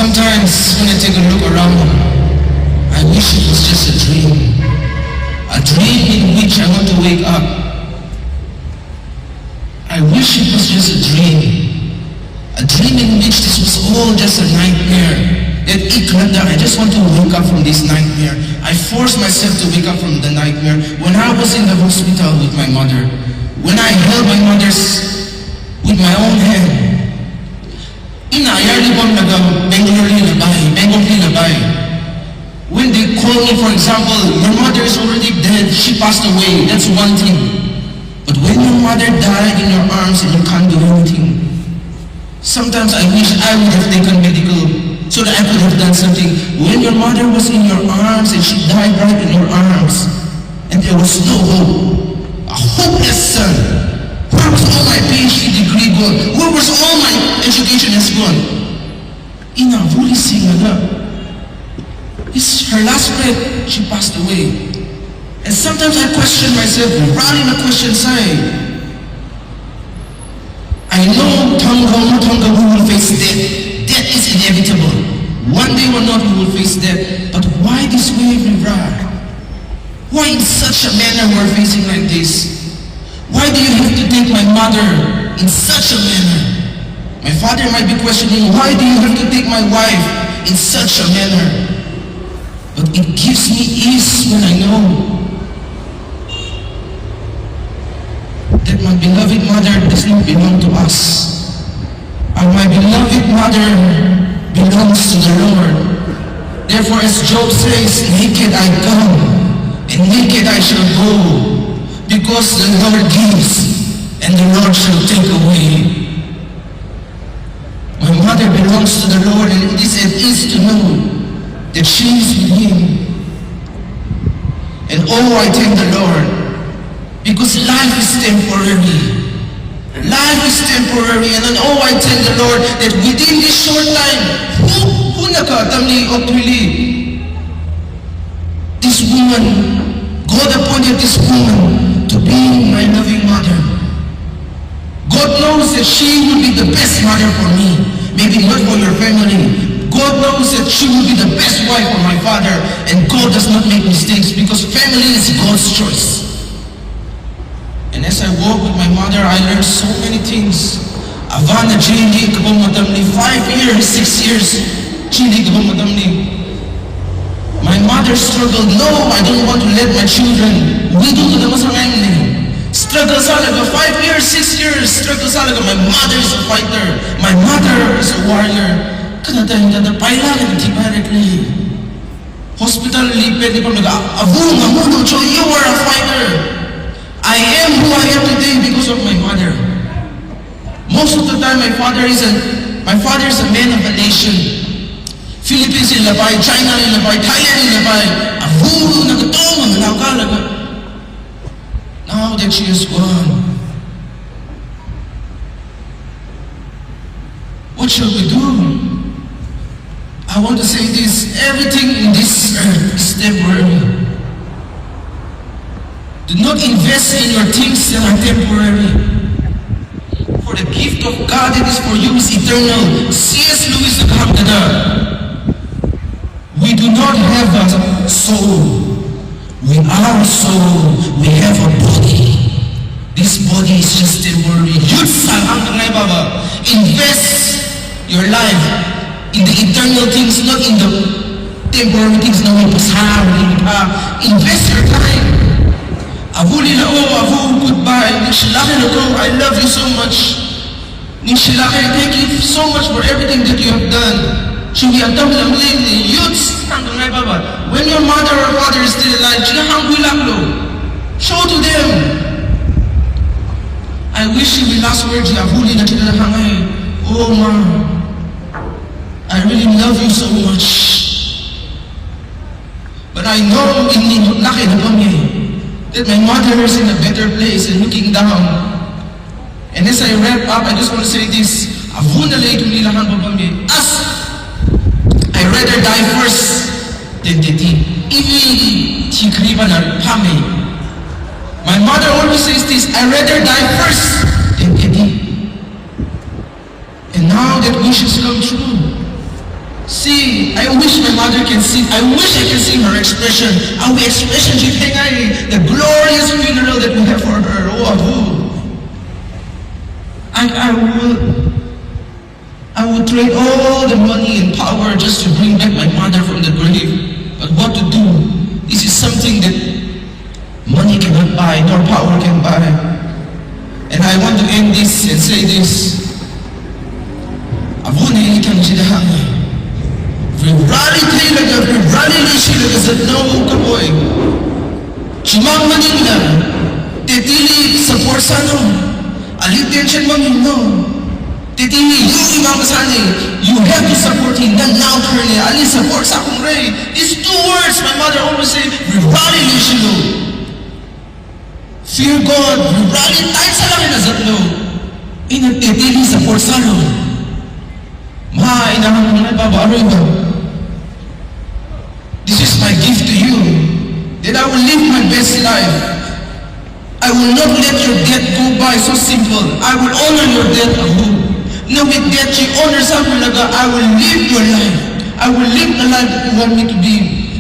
Sometimes when I take a look around, I wish it was just a dream. A dream in which I want to wake up. I wish it was just a dream. A dream in which this was all just a nightmare. That I just want to wake up from this nightmare. I forced myself to wake up from the nightmare when I was in the hospital with my mother. When I held my mother's with my own hand. When they call me, for example, your mother is already dead, she passed away, that's one thing. But when your mother died in your arms and you can't do anything, sometimes I wish I would have taken medical so that I could have done something. When your mother was in your arms and she died right in your arms, and there was no hope, a hopeless son. Where was all my PhD degree gone? Where was all my education has gone? Ina really sing it's her last breath, she passed away. And sometimes I question myself, running a question side. I know Tonga we will face death. Death is inevitable. One day or not we will face death. But why this way, Rivra? Why in such a manner we're facing like this? Why do you have to take my mother in such a manner? My father might be questioning, why do you have to take my wife in such a manner? But it gives me ease when I know that my beloved mother does not belong to us. And my beloved mother belongs to the Lord. Therefore, as Job says, naked I come, and naked I shall go, because the Lord gives, and the Lord shall take away. My mother belongs to the Lord, and it is at ease to know that she is with Him. And oh, I thank the Lord, because life is temporary. Life is temporary, and then oh, I thank the Lord that within this short time, who nakatamli Ukhrul, this woman, God appointed this woman to be my loving mother. God knows that she will be the best mother for me, maybe not for your family. God knows that she will be the best wife for my father, and God does not make mistakes because family is God's choice. And as I walk with my mother, I learned so many things. Avana chindi kabang madamni, 5 years, 6 years, chindi kabang madamni. My mother struggled. No, I don't want to let my children. We do the masangay. Struggle salaga, 5 years, 6 years, struggle salaga. My mother is a fighter. My mother is a warrior. Hospital lipid, you are a fighter. I am who I am today because of my mother. Most of the time, my father is a man of a nation. Philippines in labay, China in labay, Thailand in labay. Now that she is gone, what shall we do? I want to say this, everything in this earth is temporary. Do not invest in your things that are temporary. For the gift of God that is for you is eternal. C.S. Lewis Ukhrul. We do not have a soul. We are a soul. We have a body. This body is just temporary. Invest your life in the eternal things, not in the temporary things. Invest your time. Goodbye. I love you so much. Thank you so much for everything that you have done. When your mother or father is still alive, show to them. I wish you the last words. Oh, Mom, I really love you so much. But I know that my mother is in a better place and looking down. And as I wrap up, I just want to say this. As I rather die first than my mother always says this, I rather die first than And now that wish has come true. See, I wish my mother can see, I wish I can see her expression. Our expression, she think the glorious funeral that we have for her. Oh, I would trade all the money and power just to bring back my mother from the grave. But what to do? This is something that money cannot buy, nor power can buy. And I want to end this and say this. Abu na inikang sidahan. Rally talaga, rally na sila kasi no kaboy. Chimang manila, titili sa porsano. Alitin siya mamino. Titili, yung imang kasani, you have to support him. Then now turn it, ali support sa akong ray. These two words, my mother always say, rally na sila. Fear God, rally tayo sa langit na zatlo. Inagtitili sa porsano. Inahan mo na babaroy ba? This is my gift to you, that I will live my best life. I will not let your death go by so simple. I will honor your death, Abu. No, with death, you honor something like that. I will live your life. I will live the life that you want me to be.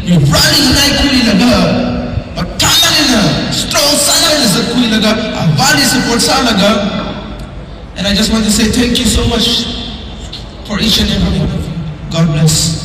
You're running like kuli laga. Magkala nila. Strong sana nila sa kuli laga. Abali support sa laga. And I just want to say thank you so much for each and every one of you. God bless.